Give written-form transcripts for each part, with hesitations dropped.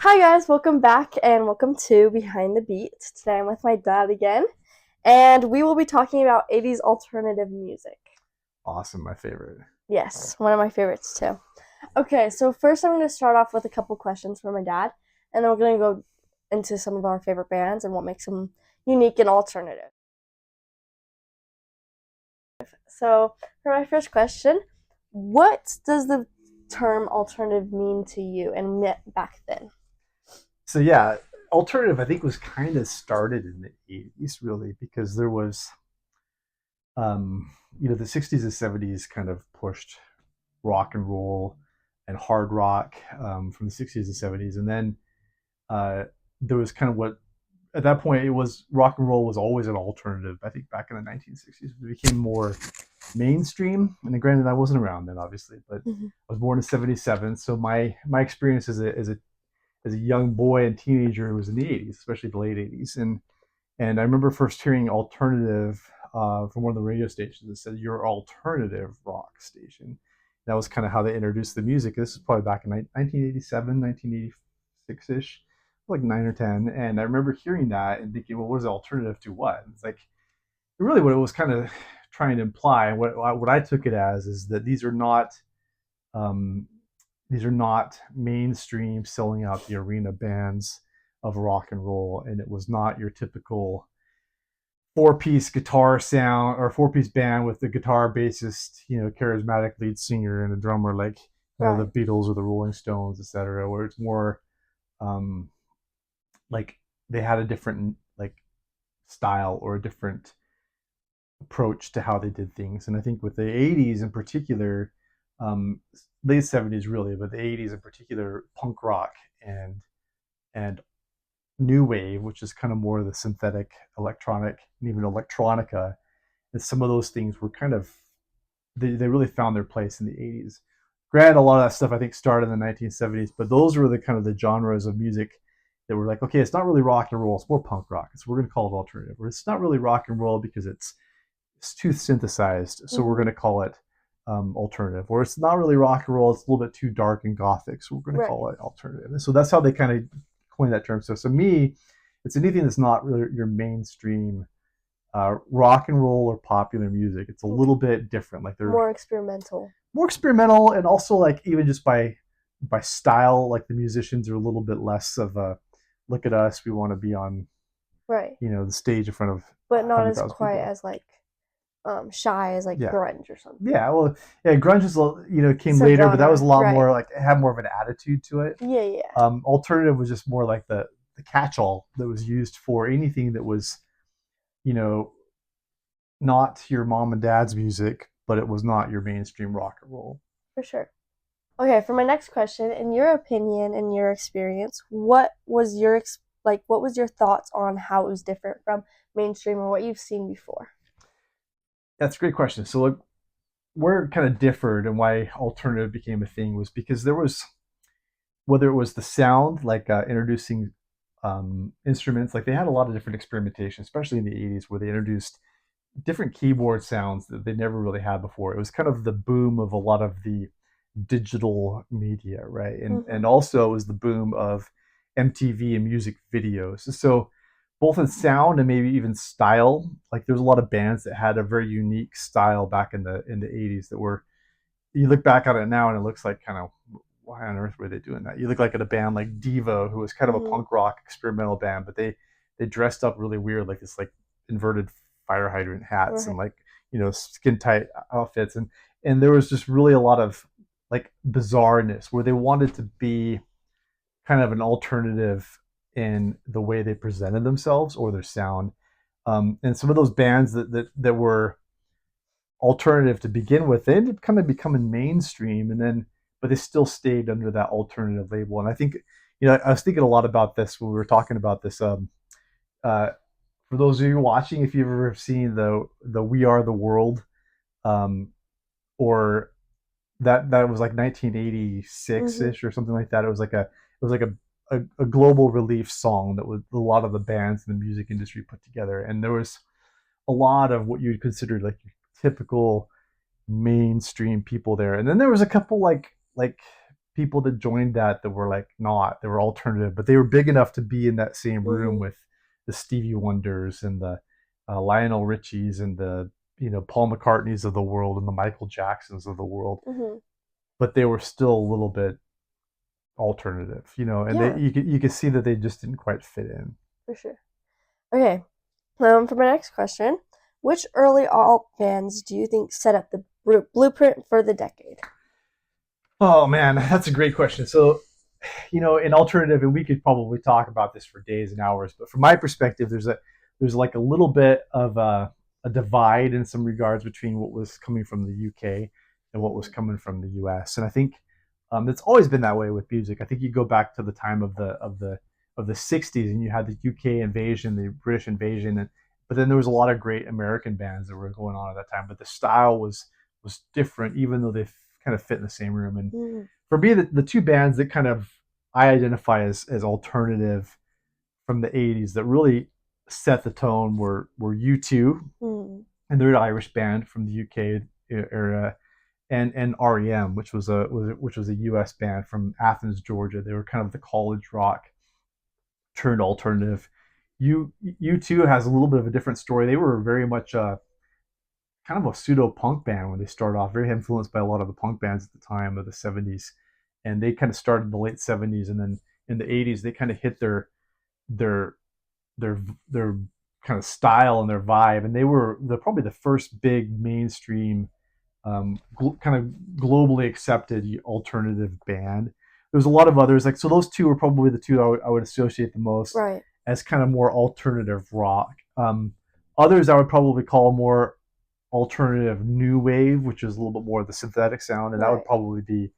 Hi guys, welcome back and welcome to Behind the Beat. Today I'm with my dad again, and we will be talking about 80s alternative music. Awesome, my favorite. Yes, one of my favorites too. Okay, so first I'm going to start off with a couple questions for my dad, and then we're going to go into some of our favorite bands and what makes them unique and alternative. So, for my first question, what does the term alternative mean to you and meant back then? So yeah, alternative I think was kind of started in the 80s really because there was the 60s and 70s kind of pushed rock and roll and hard rock from the 60s and 70s, and then uh, there was kind of what at that point it was rock and roll was always an alternative. I think back in the 1960s it became more mainstream, and then granted I wasn't around then obviously, but Mm-hmm. I was born in '77, so my experience as a young boy and teenager who was in the 80s, especially the late 80s. And I remember first hearing alternative from one of the radio stations that said, "Your alternative rock station." That was kind of how they introduced the music. This is probably back in 1987, 1986 ish, like 9 or 10. And I remember hearing that and thinking, well, what is the alternative to what? It's like, really what it was kind of trying to imply, and what I took it as, is that um, these are not mainstream selling out the arena bands of rock and roll, and it was not your typical four-piece guitar sound or four-piece band with the guitar, bassist, charismatic lead singer and a drummer like the Right. Beatles or the Rolling Stones, etc. Where it's more um, like they had a different like style or a different approach to how they did things. And I think with the 80s in particular, um, late 70s really, but the 80s in particular, punk rock and and new wave, which is kind of more of the synthetic electronic and even electronica, and some of those things were kind of they really found their place in the 80s. Granted, a lot of that stuff I think started in the 1970s, but those were the kind of the genres of music that were like, okay, it's not really rock and roll, it's more punk rock. So we're going to call it alternative. Or it's not really rock and roll because it's too synthesized, so we're Mm-hmm. going to call it alternative. Or it's not really rock and roll; it's a little bit too dark and gothic, so we're going to Right. call it alternative. And so that's how they kind of coined that term. So me, it's anything that's not really your mainstream rock and roll or popular music. It's a Okay. little bit different. Like they're More experimental. more experimental, and also like even just by style, like the musicians are a little bit less of a look at us, we want to be on Right. the stage in front of But one not hundred as thousand quite people. as shy as like Yeah, grunge or something. yeah, well, yeah, grunge is came later, but that was a Subgenre. lot Right. more like it had more of an attitude to it. Yeah, yeah. Alternative was just more like the catch-all that was used for anything that was you know not your mom and dad's music, but it was not your mainstream rock and roll. For sure. Okay, for my next question, in your opinion, in your experience, what was your thoughts on how it was different from mainstream or what you've seen before? That's a great question. So like where it kind of differed and why alternative became a thing was because there was whether it was the sound, like introducing instruments, like they had a lot of different experimentation, especially in the 80s, where they introduced different keyboard sounds that they never really had before. It was kind of the boom of a lot of the digital media, right? And Mm-hmm. also it was the boom of MTV and music videos. So both in sound and maybe even style, like there's a lot of bands that had a very unique style back in the 80s that were you look back on it now and it looks like kind of why on earth were they doing that? You look like at a band like Devo, who was kind of a Mm-hmm. punk rock experimental band, but they dressed up really weird, like this like inverted fire hydrant hats and Right. like skin tight outfits, and there was just really a lot of like bizarreness where they wanted to be kind of an alternative in the way they presented themselves or their sound. And some of those bands that were alternative to begin with, they ended up kind of becoming mainstream, and then but they still stayed under that alternative label. And I think I was thinking a lot about this when we were talking about this. Uh, for those of you watching, if you've ever seen the We Are the World, um, or that was like 1986 Mm-hmm. ish or something like that. It was like a global relief song that was a lot of the bands in the music industry put together, and there was a lot of what you'd consider like your typical mainstream people there. And then there was a couple like people that joined that were like not, they were alternative, but they were big enough to be in that same room Mhm. with the Stevie Wonders and the Lionel Richies and the Paul McCartneys of the world and the Michael Jacksons of the world, Mhm. but they were still a little bit alternative, and Yeah, you could see that they just didn't quite fit in. for sure. Okay. For my next question, which early alt bands do you think set up the blueprint for the decade? Oh man, that's a great question. So, in alternative, and we could probably talk about this for days and hours, but from my perspective, there's like a little bit of a divide in some regards between what was coming from the UK and what was Mhm. coming from the US. And I think it's always been that way with music. I think you go back to the time of the '60s, and you had the UK invasion, the British invasion, but then there was a lot of great American bands that were going on at that time. But the style was different, even though they kind of fit in the same room. And Mhm. for me, the two bands that kind of I identify as alternative from the '80s that really set the tone were U2, Mhm. and they're an Irish band from the UK area, and REM, which was a US band from Athens, Georgia. They were kind of the college rock turned alternative. U2 has a little bit of a different story. They were very much kind of a pseudo punk band when they started off, very influenced by a lot of the punk bands at the time of the '70s, and they kind of started in the late '70s, and then in the '80s they kind of hit their their kind of style and their vibe, and they were probably the first big mainstream kind of globally accepted alternative band. There's a lot of others, like, so those two are probably the two I would associate the most Right. as kind of more alternative rock. Others I would probably call more alternative new wave, which is a little bit more of the synthetic sound, and that would Right. probably be,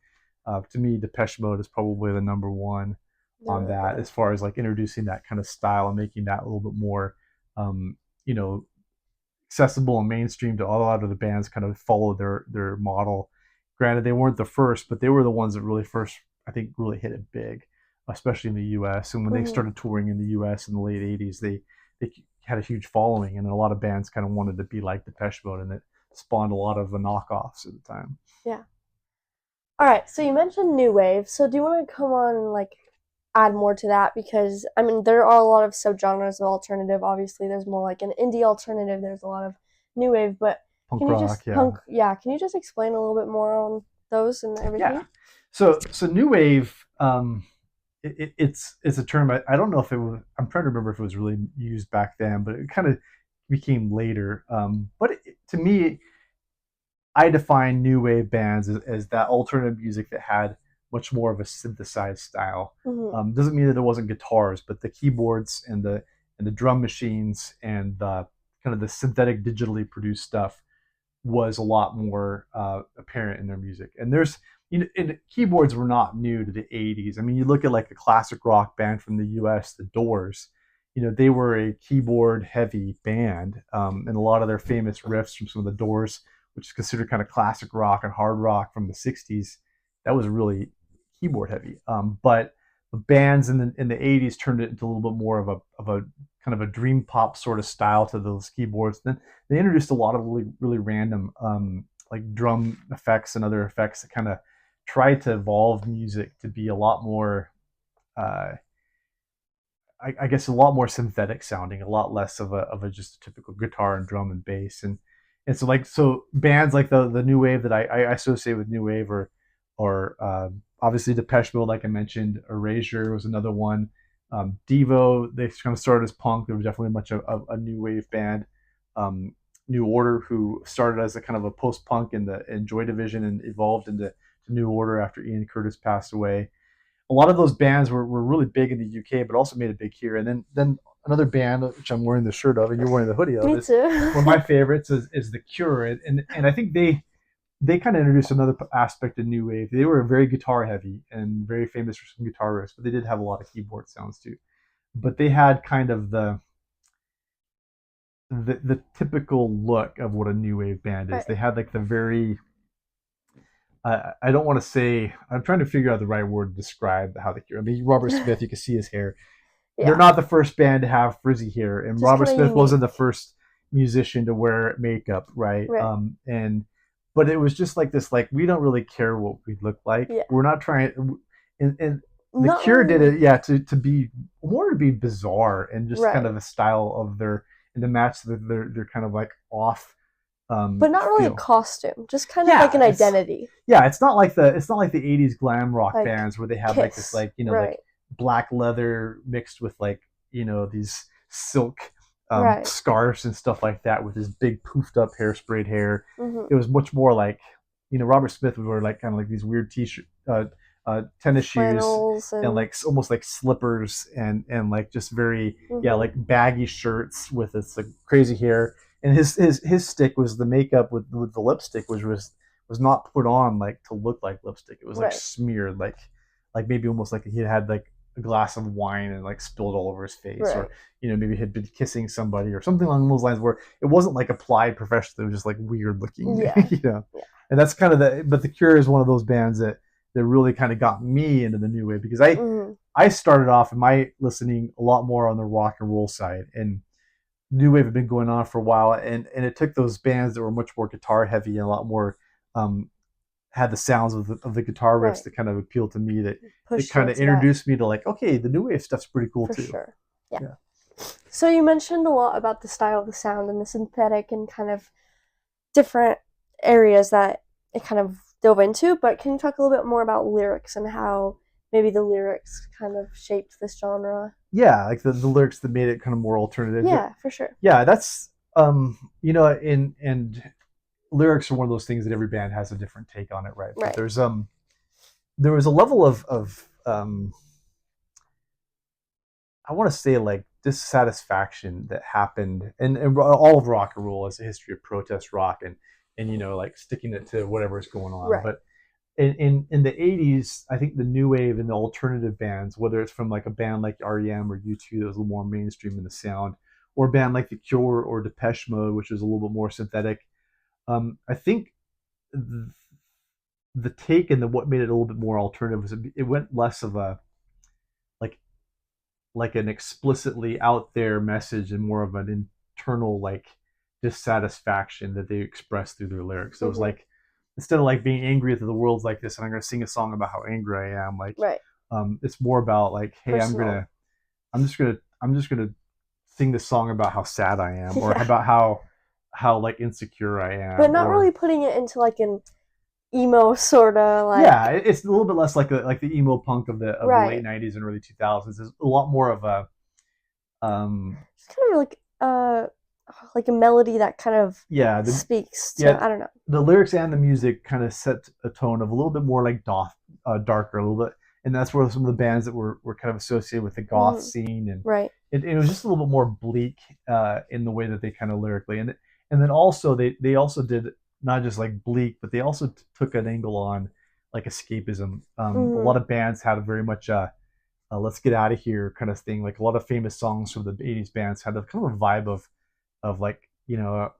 to me, Depeche Mode is probably the number one on No, that, okay. as far as like introducing that kind of style and making that a little bit more, um, you know, accessible and mainstream to a lot of the bands. Kind of follow their model. Granted, they weren't the first, but they were the ones that really first, I think, really hit it big, especially in the U.S. And when they Mhm. started touring in the U.S. in the late '80s, they had a huge following, and a lot of bands kind of wanted to be like Depeche Mode, and it spawned a lot of the knockoffs at the time. Yeah. All right. So you mentioned new wave. So do you want to come on and like add more to that? Because I mean, there are a lot of subgenres of alternative. Obviously, there's more like an indie alternative. There's a lot of new wave, but Punk can you rock, just yeah, punk? Yeah. Can you just explain a little bit more on those and yeah. everything? So new wave, it's a term. I don't know if it was. I'm trying to remember if it was really used back then, but it kind of became later. But to me, I define new wave bands as that alternative music that had much more of a synthesized style. Mhm. Doesn't mean that there wasn't guitars, but the keyboards and the drum machines and the kind of the synthetic digitally produced stuff was a lot more apparent in their music. And and keyboards were not new to the '80s. I mean, you look at like a classic rock band from the U.S., The Doors. They were a keyboard heavy band, and a lot of their famous riffs from some of the Doors, which is considered kind of classic rock and hard rock from the '60s, that was really keyboard heavy. But the bands in the '80s turned it into a little bit more of a kind of a dream pop sort of style to those keyboards. Then they introduced a lot of really really random like drum effects and other effects that kind of tried to evolve music to be a lot more uh, I guess a lot more synthetic sounding, a lot less of a just a typical guitar and drum and bass. And so like, so bands like the new wave that I associate with new wave, or obviously Depeche Mode, like I mentioned. Erasure was another one. Devo, they kind of started as punk. They were definitely much a new wave band. um, New Order, who started as a kind of a post punk in Joy Division and evolved into New Order after Ian Curtis passed away. A lot of those bands were really big in the UK, but also made it big here. And then another band, which I'm wearing the shirt of and you're wearing the hoodie of, Me is one of too. my favorites, is The Cure. And I think they kind of introduced another aspect of new wave. They were very guitar heavy and very famous for some guitar riffs, but they did have a lot of keyboard sounds too. But they had kind of the typical look of what a new wave band is. They Right. had like the very, I don't want to say, I'm trying to figure out the right word to describe how they Cure. I mean, Robert Smith, you can see his hair. They're Yeah. not the first band to have frizzy hair, and Just Robert kind of Smith wasn't the unique. first musician to wear makeup, right? Right. And but it was just like this, like, we don't really care what we look like. Yeah. We're not trying, and the Not Cure did really. it, yeah, to be more, to be bizarre and just kind Right. of a style of their, and to match their kind of like off But not really a feel. costume, just kind of like Yeah, an it's identity. yeah, it's not like the 80's glam rock Like bands where they had like this, Kiss. like, like Right. black leather mixed with like, these silk Right. scarves and stuff like that with his big poofed up sprayed hair. Hmm. It was much more like, Robert Smith would wear like kind of like these weird t-shirt, tennis shoes, Flannels and and like almost like slippers, and like just very, yeah, hmm like baggy shirts with this like crazy hair. And his stick was the makeup with the lipstick, which was not put on like to look like lipstick. It was like right. smeared, like maybe almost like he had like a glass of wine and like spilled all over his face, or Right. maybe had been kissing somebody or something along those lines, where it wasn't like applied professionally. It was just like weird looking, Yeah. Yeah. And that's kind of but the Cure is one of those bands that really kind of got me into the new wave, because I Hmm. I started off in my listening a lot more on the rock and roll side, and new wave had been going on for a while, and it took those bands that were much more guitar heavy and a lot more, um, had the sounds of the guitar riffs Right. that kind of appealed to me, that Push you kind of into that introduced me to like, okay, the new wave stuff's pretty cool for too. sure. Yeah. Yeah. So you mentioned a lot about the style of the sound and the synthetic and kind of different areas that it kind of dove into, but can you talk a little bit more about lyrics and how maybe the lyrics kind of shaped this genre? Yeah, like the lyrics that made it kind of more alternative. Yeah, for sure. Yeah, that's, in and lyrics are one of those things that every band has a different take on it, right? But Right. there was a level of I want to say like dissatisfaction that happened, and all of rock and roll has a history of protest rock, and like sticking it to whatever is going on. Right. But in the 80's, I think the new wave and the alternative bands, whether it's from like a band like REM or U2 that was a little more mainstream in the sound, or a band like The Cure or Depeche Mode, which was a little bit more synthetic, I think the take and what made it a little bit more alternative was it went less of a like an explicitly out there message and more of an internal like dissatisfaction that they express through their lyrics. So it was Hmm. like, instead of like being angry that the world's like this and I'm gonna sing a song about how angry I am, like, Right. it's more about like, hey, Personal. I'm just gonna sing this song about how sad I am, or Yeah. about how like insecure I But am, not or really putting it into like an emo sort of yeah, like it's a little bit less like the emo punk of the late right. '90s and early 2000s. There's a lot more of a, um, It's kind of like a melody that kind of yeah, speaks to yeah, I don't know. the lyrics and the music kind of set a tone of a little bit more like darker, a little bit, and that's where some of the bands that were kind of associated with the goth Hmm. scene, and Right. it was just a little bit more bleak, in the way that they kind of lyrically, and then also they also did not just like bleak, but they also took an angle on like escapism. A lot Hmm. of bands had a very much let's get out of here kind of thing. Like a lot of famous songs from the 80's bands had a kind of a vibe of like,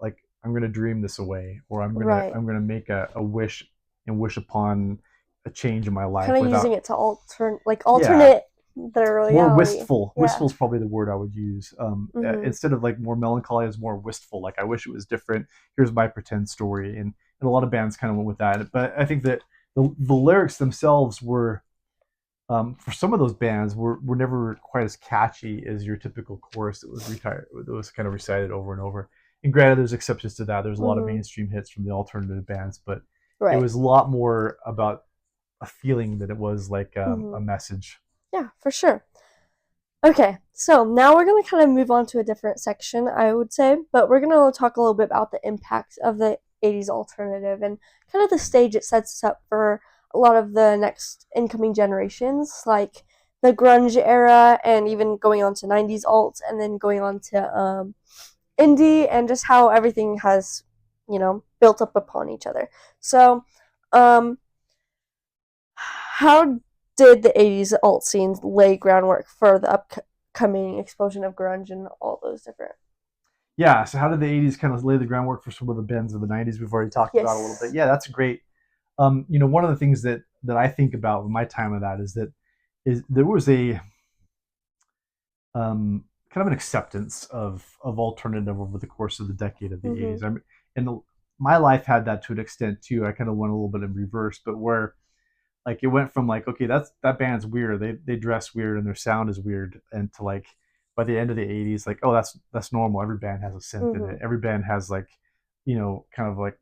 like, I'm gonna dream this away, or i'm gonna Right. i'm gonna make a wish and wish upon a change in my life Kind of using without, it to yeah, alternate their more reality. wistful. Yeah. Wistful is probably the word I would use. Hmm. Instead of like more melancholy, is more wistful. Like, I wish it was different. Here's my pretend story, and a lot of bands kind of went with that. But I think that the lyrics themselves were, for some of those bands, were never quite as catchy as your typical chorus that was kind of recited over and over. And granted, there's exceptions to that. There's a lot of Hmm. mainstream hits from the alternative bands, but it Right. was a lot more about a feeling than it was like, Hmm. a message. Yeah, for sure. Okay, so now we're going to kind of move on to a different section, I would say, but we're going to talk a little bit about the impact of the 80's alternative and kind of the stage it sets us up for a lot of the next incoming generations, like the grunge era and even going on to 90's alt and then going on to indie and just how everything has, built up upon each other. So, um, how did the 80's alt scenes lay groundwork for the upcoming explosion of grunge and all those different? Yeah. So how did the '80's kind of lay the groundwork for some of the bands of the '90's we've already talked about a little bit? Yes. Yeah, that's great. One of the things that I think about with my time of that is there was a, kind of an acceptance of alternative over the course of the decade of the Mm-hmm. '80's. I mean, and my life had that to an extent too. I kind of went a little bit in reverse, but where like it went from like, okay, that band's weird. They dress weird and their sound is weird, and to like by the end of the '80s, like, oh, that's normal. Every band has a synth in Mhm. it. Every band has like, kind of like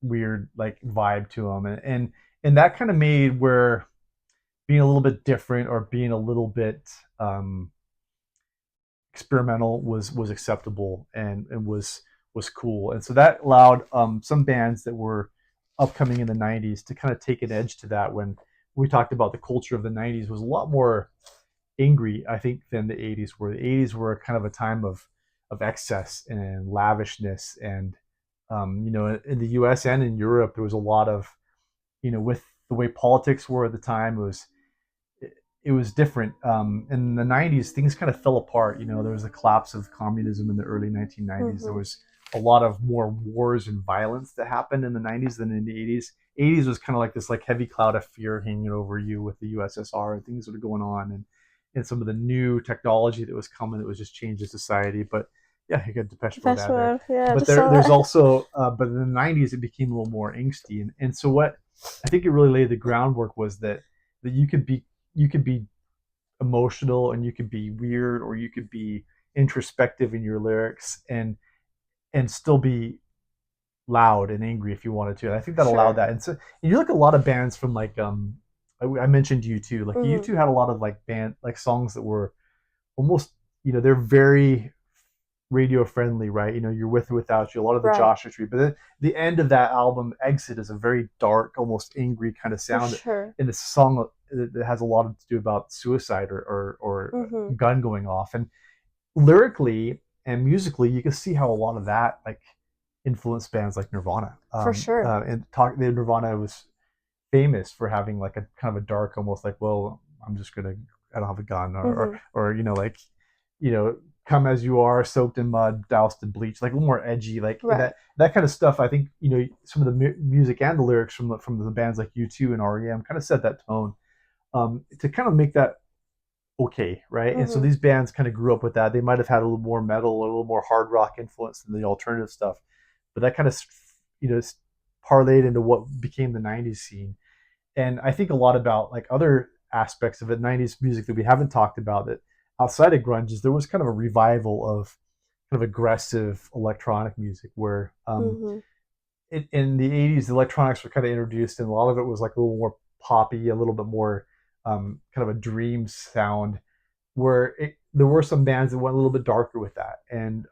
weird like vibe to them, and that kind of made where being a little bit different or being a little bit um, experimental was acceptable and was cool. And so that allowed some bands that were upcoming in the '90s to kind of take an edge to that. When we talked about the culture of the '90s was a lot more angry, I think, than the '80s were. The '80s were kind of a time of excess and lavishness, and in the U.S. and in Europe, there was a lot of, with the way politics were at the time, it was different. In the '90s, things kind of fell apart. There was a collapse of communism in the early 1990s. There Mhm. was a lot of more wars and violence that happened in the '90s than in the '80s. '80s was kind of like this like heavy cloud of fear hanging over you with the USSR and things that were going on, and some of the new technology that was coming that was just changing society. But yeah, you got Depeche Mode Depeche out there. Mode. Yeah, I But just saw there's that. also, but in the '90s, it became a little more angsty, and so what I think it really laid the groundwork was that you could be emotional and you could be weird or you could be introspective in your lyrics and still be loud and angry if you wanted to. And I think that allowed Sure. that. And so and you look at a lot of bands from like I mentioned U2. Like Mhm. U2 had a lot of like band like songs that were almost, they're very radio friendly, right? You're with or without you, a lot of the Right. Joshua Tree. But then the end of that album, Exit, is a very dark, almost angry kind of For sound. sure. And it's a song that has a lot to do about suicide or a Mhm. gun going off. And lyrically and musically, you can see how a lot of that like influenced bands like Nirvana. For sure. Nirvana was famous for having like a kind of a dark, almost like, well, I'm just gonna, I don't have a gun, Mhm. like, you know, come as you are, soaked in mud, doused in bleach, like a little more edgy, like Right. that kind of stuff. I think some of the music and the lyrics from the bands like U2 and REM kind of set that tone, to kind of make that okay, right? And so Mhm. these bands kind of grew up with that. They might have had a little more metal or a little more hard rock influence than the alternative stuff, but that kind of parlayed into what became the '90s scene. And I think a lot about like other aspects of it, '90s music that we haven't talked about, that outside of grunge, is there was kind of a revival of kind of aggressive electronic music where Mhm. in the '80s the electronics were kind of introduced, and a lot of it was like a little more poppy, a little bit more kind of a dream sound, where there were some bands that went a little bit darker with that. And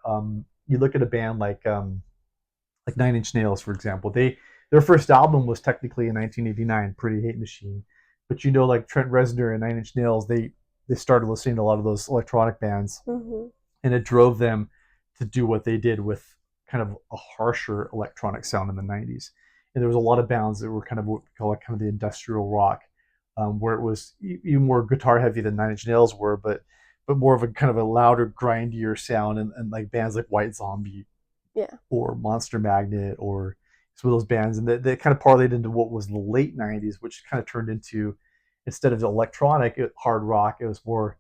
you look at a band like Nine Inch Nails, for example. Their first album was technically in 1989, Pretty Hate Machine. But like Trent Reznor and Nine Inch Nails, they started listening to a lot of those electronic bands, Mhm. and it drove them to do what they did with kind of a harsher electronic sound in the '90s. And there was a lot of bands that were kind of what we call like kind of the industrial rock, where it was even more guitar heavy than Nine Inch Nails were, but more of a kind of a louder, grindier sound, and like bands like White Zombie Yeah. or Monster Magnet or some of those bands, and they kind of parlayed into what was the late '90s, which kind of turned into, instead of electronic hard rock, it was more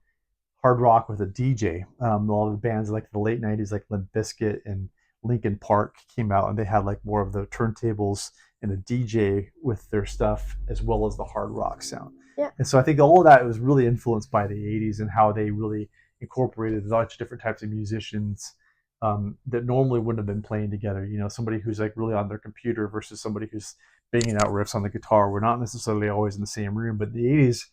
hard rock with a DJ. A lot of the bands like the late '90s, like Limp Bizkit and Linkin Park, came out, and they had like more of the turntables and a DJ with their stuff, as well as the hard rock sound. Yeah. And so I think all of that was really influenced by the '80s and how they really incorporated a bunch of different types of musicians, that normally wouldn't have been playing together. Somebody who's like really on their computer versus somebody who's banging out riffs on the guitar. We're not necessarily always in the same room, but the '80s,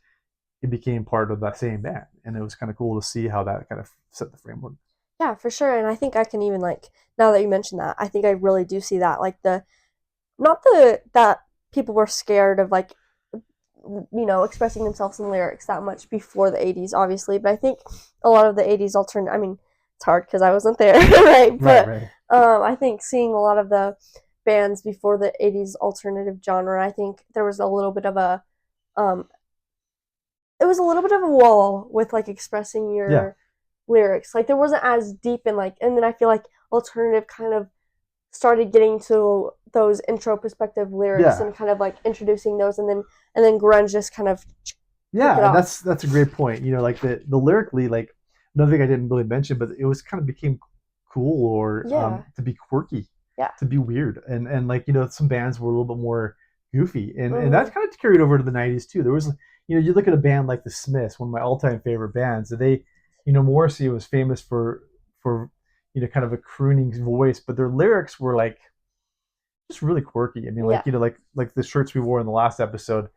it became part of that same band, and it was kind of cool to see how that kind of set the framework. Yeah, for sure. And I think I can even like now that you mention that, I think I really do see that like the not the that people were scared of like expressing themselves in lyrics that much before the 80s obviously, but I think a lot of the 80s alternate, I mean, it's hard because I wasn't there, right? Right, But right. I think seeing a lot of the bands before the 80s alternative genre, I think there was a little bit of a um it was a little bit of a wall with like expressing Yeah, your lyrics. Like there wasn't as deep in like, and then I feel like alternative kind of started getting to those intro perspective lyrics yeah, and kind of like introducing those, and then grunge just kind of took it yeah. And off. that's a great point. Like the lyrically, like another thing I didn't really mention, but it was kind of became cool or Yeah, to be quirky. Yeah. to be weird, and like some bands were a little bit more goofy, and that's Mhm. kind of carried over to the '90s too. There was you look at a band like the Smiths, one of my all-time favorite bands. They Morrissey was famous for kind of a crooning voice, but their lyrics were like just really quirky. I mean, Yeah. like the shirts we wore in the last episode.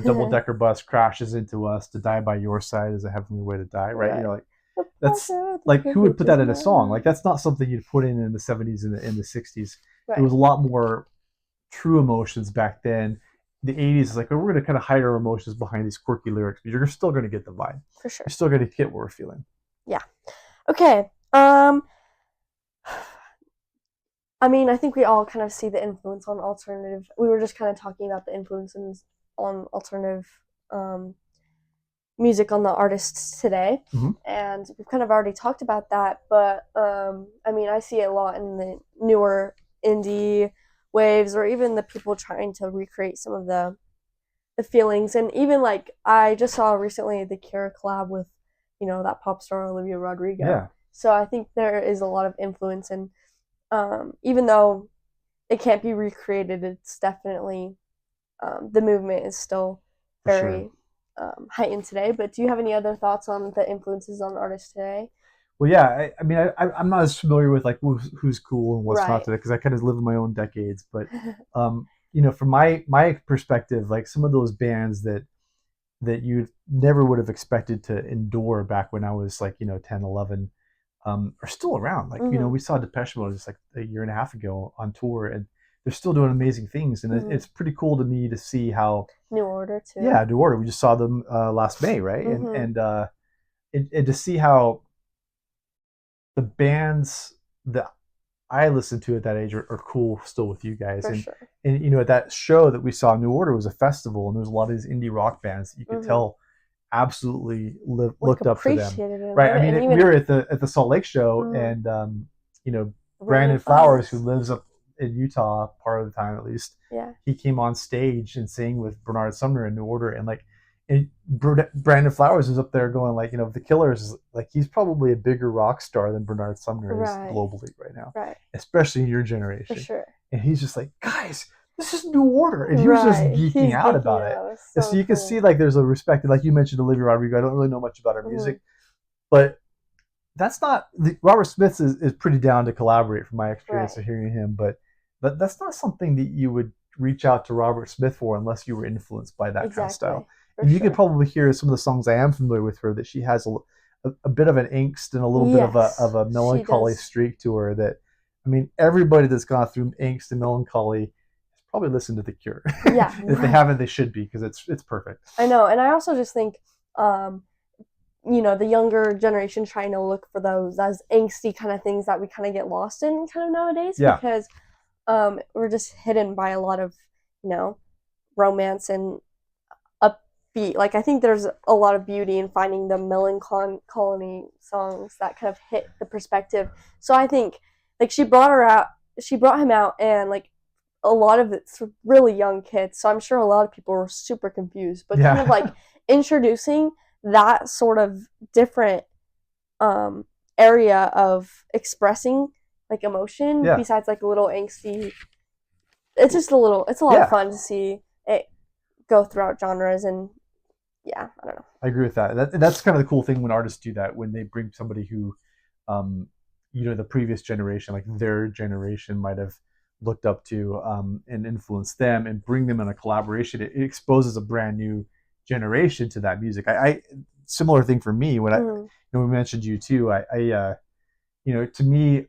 Double decker bus crashes into us. To die by your side is a heavenly way to die, right? Right. Like The that's pleasure, the like who would privilege put is that in a song? Like mine. that's not something you'd put in the '70s and in the '60s. It Right. was a lot more true emotions back then. The '80s is like, oh, we're going to kind of hide our emotions behind these quirky lyrics, but you're still going to get the vibe. For You're sure. still going to get what we're feeling. Yeah. Okay. I mean, I think we all kind of see the influence on alternative. We were just kind of talking about the influences on alternative um, music on the artists today, Mm-hmm. and we've kind of already talked about that. But I mean, I see it a lot in the newer indie waves, or even the people trying to recreate some of the feelings, and even like I just saw recently the Cure collab with that pop star Olivia Rodrigo. Yeah, So I think there is a lot of influence, and even though it can't be recreated, it's definitely the movement is still for sure. very heightened today. But do you have any other thoughts on the influences on artists today? Well, yeah. I mean, I'm not as familiar with like who's cool and what's not Right. today because I kind of live in my own decades. But from my perspective, like some of those bands that you never would have expected to endure back when I was like 10, 11, are still around. Like Mm-hmm. we saw Depeche Mode just like a year and a half ago on tour, and they're still doing amazing things. And Mm-hmm. it's pretty cool to me to see how, New Order too. yeah, New Order. We just saw them last May, right? And Mm-hmm. and to see how the bands that I listened to at that age are cool still with you guys. For And sure. at that show that we saw, New Order was a festival, and there was a lot of these indie rock bands that you could Mm-hmm. tell absolutely Like looked up to them, appreciated and right? love I it, mean, and we even were at the Salt Lake show, mm-hmm. and Brandon Brandon Flowers, who Flowers. lives up in Utah part of the time at least, Yeah. he came on stage and sang with Bernard Sumner in New Order, and like, and Brandon Flowers was up there going like, the Killers, like he's probably a bigger rock star than Bernard Sumner is Right. globally right now, Right. especially in your For generation. sure. And he's just like, guys, this is New Order, and he was just Right. geeking He's out geeking about it. out. It's And so so you can see cool. like there's a respect, like you mentioned Olivia Rodrigo. I don't really know much about her Mm-hmm. music, but that's not Robert Smith is pretty down to collaborate from my experience Right. of hearing him, but that's not something that you would reach out to Robert Smith for unless you were influenced by that kind of style. Exactly. For And you could sure. probably hear some of the songs I am familiar with her that she has a bit of an angst and a little bit of Yes. a She melancholy does. streak to her that, I mean, everybody that's gone through angst and melancholy has probably listened to The Cure. Yeah. And if they haven't, they should be because it's perfect. I know. And I also just think um the younger generation trying to look for those angsty kind of things that we kind of get lost in kind of nowadays, Yeah, because we're just hidden by a lot of you know romance and upbeat. Like I think there's a lot of beauty in finding the melancholy songs that kind of hit the perspective. So I think like she brought him out, and like a lot of it's really young kids. So I'm sure a lot of people were super confused, but kind of like yeah, introducing that sort of different um area of expressing like emotion yeah, besides like a little angsty. It's a lot of yeah. fun to see it go throughout genres, and yeah, I don't know. I agree with that. That's kind of the cool thing when artists do that, when they bring somebody who, um, the previous generation, like their generation, might have looked up to, and influenced them, and bring them in a collaboration. It exposes a brand new generation to that music. I similar thing for me when Mm, we mentioned you too. To me,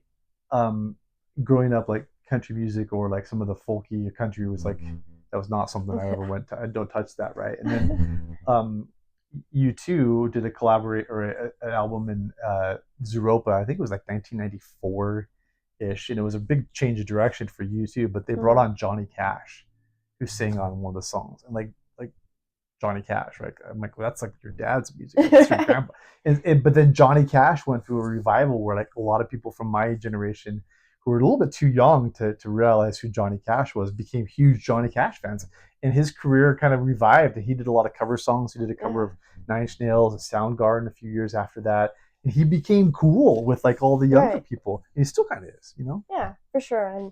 um, growing up, like country music or like some of the folky country was like that was not something I ever went to. I don't touch that, right? And then you two did a collaborate or an album in Zeropa. I think it was like 1994 ish, and it was a big change of direction for you too. But they brought mm, on Johnny Cash, who sang on one of the songs, and like Johnny Cash, right? I'm like, well, that's like your dad's music. It's your right. grandpa. But then Johnny Cash went through a revival where like a lot of people from my generation who were a little bit too young to realize who Johnny Cash was became huge Johnny Cash fans. And his career kind of revived. And he did a lot of cover songs. He did a cover Yeah. of Nine Inch Nails and Soundgarden a few years after that. And he became cool with like all the younger Right. people. And he still kind of is. Yeah, for sure. And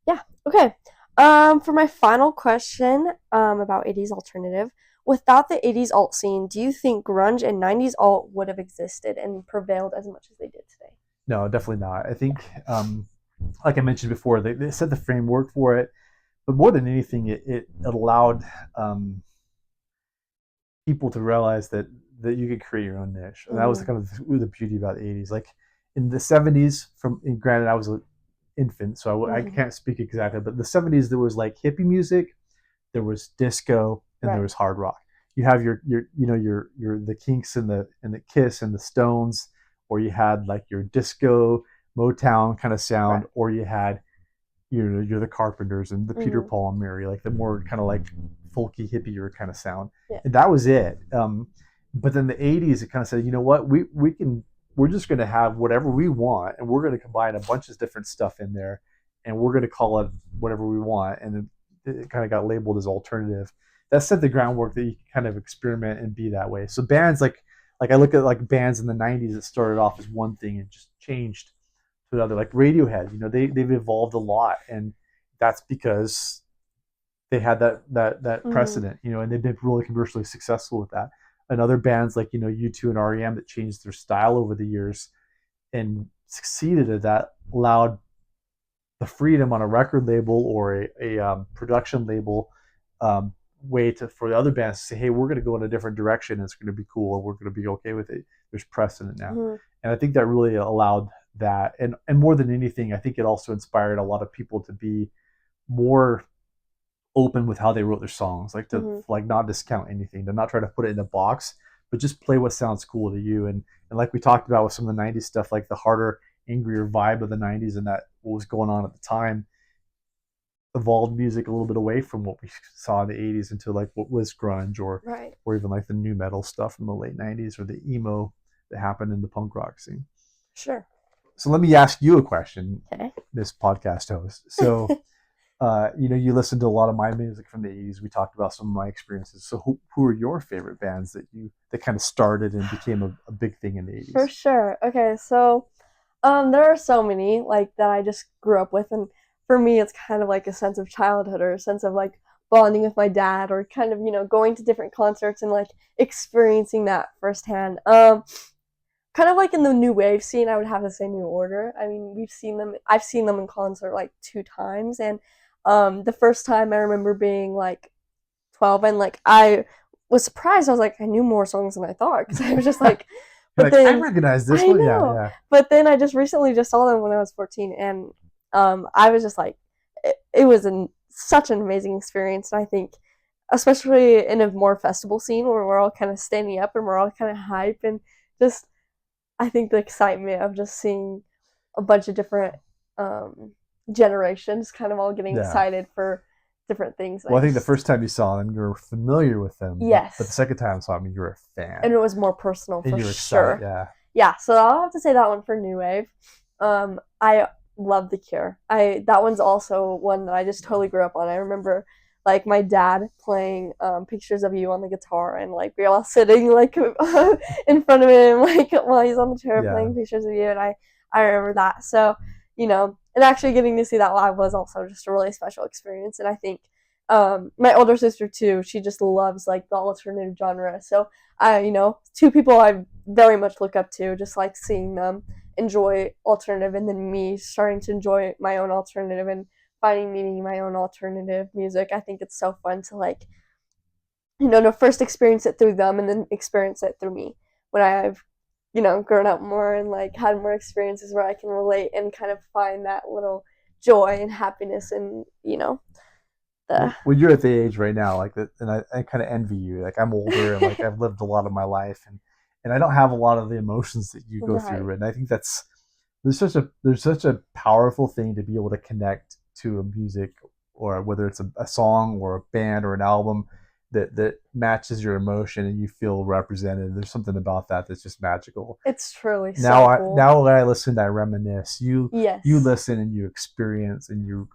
Yeah. Okay. For my final question, about 80s alternative, without the 80s alt scene, do you think grunge and 90s alt would have existed and prevailed as much as they did today? No, definitely not. I think, like I mentioned before, they set the framework for it, but more than anything, it allowed um, people to realize that you could create your own niche, and that was Mm-hmm. kind of the beauty about the '80s. Like in the '70s, from and granted, I was an infant, so I Mm-hmm. can't speak exactly, but the '70s there was like hippie music, there was disco, and there Right. was hard rock. You have your the Kinks and the Kiss and the Stones, or you had like your disco Motown kind of sound, Right. or you had you're the Carpenters and the Peter Mm-hmm. Paul and Mary, like the more kind of like folky hippier kind of sound, Yeah. and that was it. But then the '80s, it kind of said, you know what, we're just going to have whatever we want, and we're going to combine a bunch of different stuff in there, and we're going to call it whatever we want, and it kind of got labeled as alternative. That set the groundwork that you can kind of experiment and be that way. So bands like I look at like bands in the '90s that started off as one thing and just changed to another, like Radiohead. They've evolved a lot, and that's because they had that Mm-hmm. precedent. And they've been really commercially successful with that. And other bands like U2 and REM that changed their style over the years and succeeded at that allowed the freedom on a record label or a production label um, way to for the other bands to say, hey, we're going to go in a different direction. And it's going to be cool, and we're going to be okay with it. There's precedent now, Mm-hmm. and I think that really allowed that. And more than anything, I think it also inspired a lot of people to be more open with how they wrote their songs, like to Mm-hmm. like not discount anything, to not try to put it in a box, but just play what sounds cool to you. And like we talked about with some of the '90s stuff, like the harder, angrier vibe of the '90s and that what was going on at the time evolved music a little bit away from what we saw in the '80s into like what was grunge Right. or even like the new metal stuff from the late '90s or the emo that happened in the punk rock scene. Sure. So let me ask you a question, Okay. this podcast host. So you listened to a lot of my music from the '80s. We talked about some of my experiences. So who are your favorite bands that kind of started and became a big thing in the For '80s? sure. Okay, so there are so many like that I just grew up with, and for me, it's kind of like a sense of childhood or a sense of like bonding with my dad, or kind of going to different concerts and like experiencing that firsthand. Kind of like in the new wave scene, I would have to say New Order. I mean, we've seen them. I've seen them in concert like 2 times, and the first time I remember being like 12, and like I was surprised. I was like, I knew more songs than I thought because I was just like, You're but like, I then recognize this I one. Yeah, know. yeah, But then I just recently just saw them when I was 14, and I was just like, it was such an amazing experience. And I think, especially in a more festival scene where we're all kind of standing up and we're all kind of hype, and just, I think the excitement of just seeing a bunch of different um, generations kind of all getting yeah. excited for different things. Well, I I think the just, first time you saw them, you were familiar with them, but the yes. second time you saw them, you were a And fan it was more personal and for you were excited. sure. Yeah, Yeah, so I'll have to say that one for New Wave. I love The Cure. I That one's also one that I just totally grew up on. I remember like my dad playing Pictures of You on the guitar, and like we all sitting like in front of him like while he's on the chair yeah. playing Pictures of You, and I remember that. So and actually getting to see that live was also just a really special experience. And I think my older sister too, she just loves like the alternative genre. So two people I very much look up to, just like seeing them enjoy alternative, and then me starting to enjoy my own alternative and finding meaning in my own alternative music. I think it's so fun to like, to first experience it through them and then experience it through me when I've, grown up more and like had more experiences where I can relate and kind of find that little joy and happiness and, the Well, you're at the age right now, like that, and I kind of envy you. Like I'm older and like I've lived a lot of my life, and I don't have a lot of the emotions that you go right. through. And I think there's such a powerful thing to be able to connect to a music, or whether it's a song or a band or an album that matches your emotion and you feel represented. There's something about that that's just magical. It's truly Now so I cool. now when I listen, I reminisce. You Yes. listen and you experience and you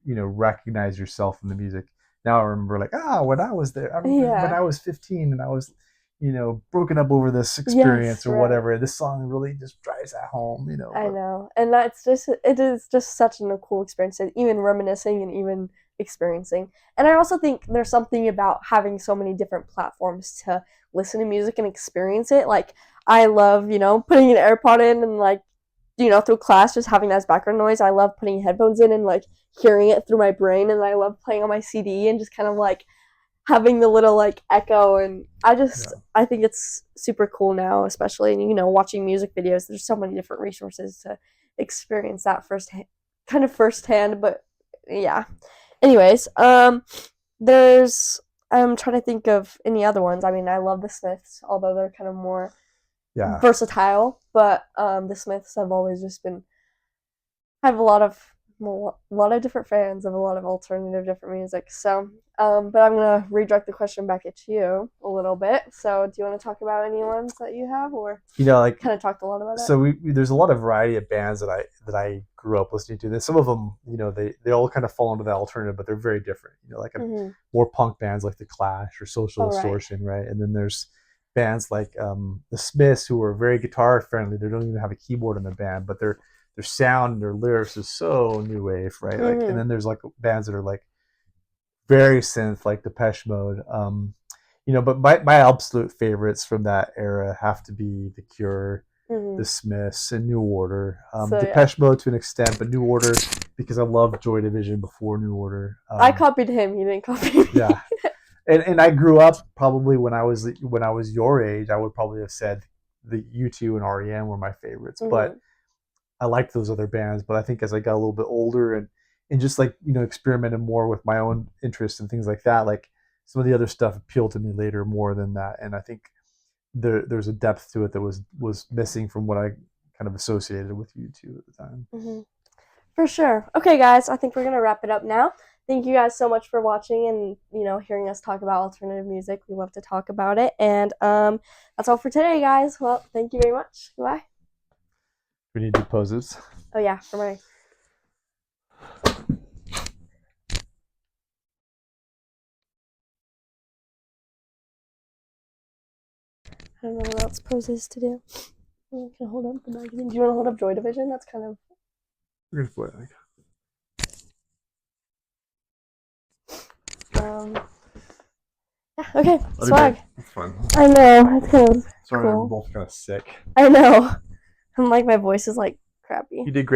recognize yourself in the music. Now I remember like when I was there. I remember when Yeah. I was 15 and I was broken up over this experience Yes, or right. whatever. This song really just drives that home, I but know. And that's just it is just such a cool experience, even reminiscing and even experiencing. And I also think there's something about having so many different platforms to listen to music and experience it. Like I love, putting an AirPod in and like, through class just having that as background noise. I love putting headphones in and like hearing it through my brain, and I love playing on my CD and just kind of like having the little like echo. And yeah, I think it's super cool now, especially watching music videos. There's so many different resources to experience that firsthand. But yeah, anyways, there's I'm trying to think of any other ones. I mean, I love the Smiths, although they're kind of more yeah, versatile. But the Smiths have always just been have a lot of different fans of a lot of alternative different music. So, but I'm gonna redirect the question back at you a little bit. So, do you want to talk about any ones that you have, or like kind of talked a lot about that? so there's a lot of variety of bands that I grew up listening to. And some of them, they all kind of fall into that alternative, but they're very different. Like Mm-hmm. more punk bands like the Clash or Social All right. Distortion, right? And then there's bands like the Smiths who are very guitar friendly. They don't even have a keyboard in the band, but their sound and their lyrics is so new wave, right? Like, and Mm-hmm. then there's like bands that are like very synth, like Depeche Mode. But my absolute favorites from that era have to be The Cure, Mm-hmm. The Smiths, and New Order. So yeah, Depeche Mode to an extent, but New Order because I loved Joy Division before New Order. I copied him. He didn't copy me. Yeah, and I grew up probably when I was your age. I would probably have said the U2 and REM were my favorites, Mm-hmm. but I liked those other bands. But I think as I got a little bit older and just like experimented more with my own interests and things like that, like some of the other stuff appealed to me later more than that. And I think there's a depth to it that was missing from what I kind of associated with U2 at the time. Mm-hmm. For sure. Okay, guys, I think we're gonna wrap it up now. Thank you guys so much for watching and hearing us talk about alternative music. We love to talk about it, and that's all for today, guys. Well, thank you very much. Goodbye. We need to do poses. Oh yeah, for my I don't know what else poses to do. I can hold up the magazine. Do you want to hold up Joy Division? That's kind of um yeah. Okay, swag. That's fun. I know it's kind of Sorry, we're cool. both kind of sick. I know. I'm like my voice is like crappy. You did great.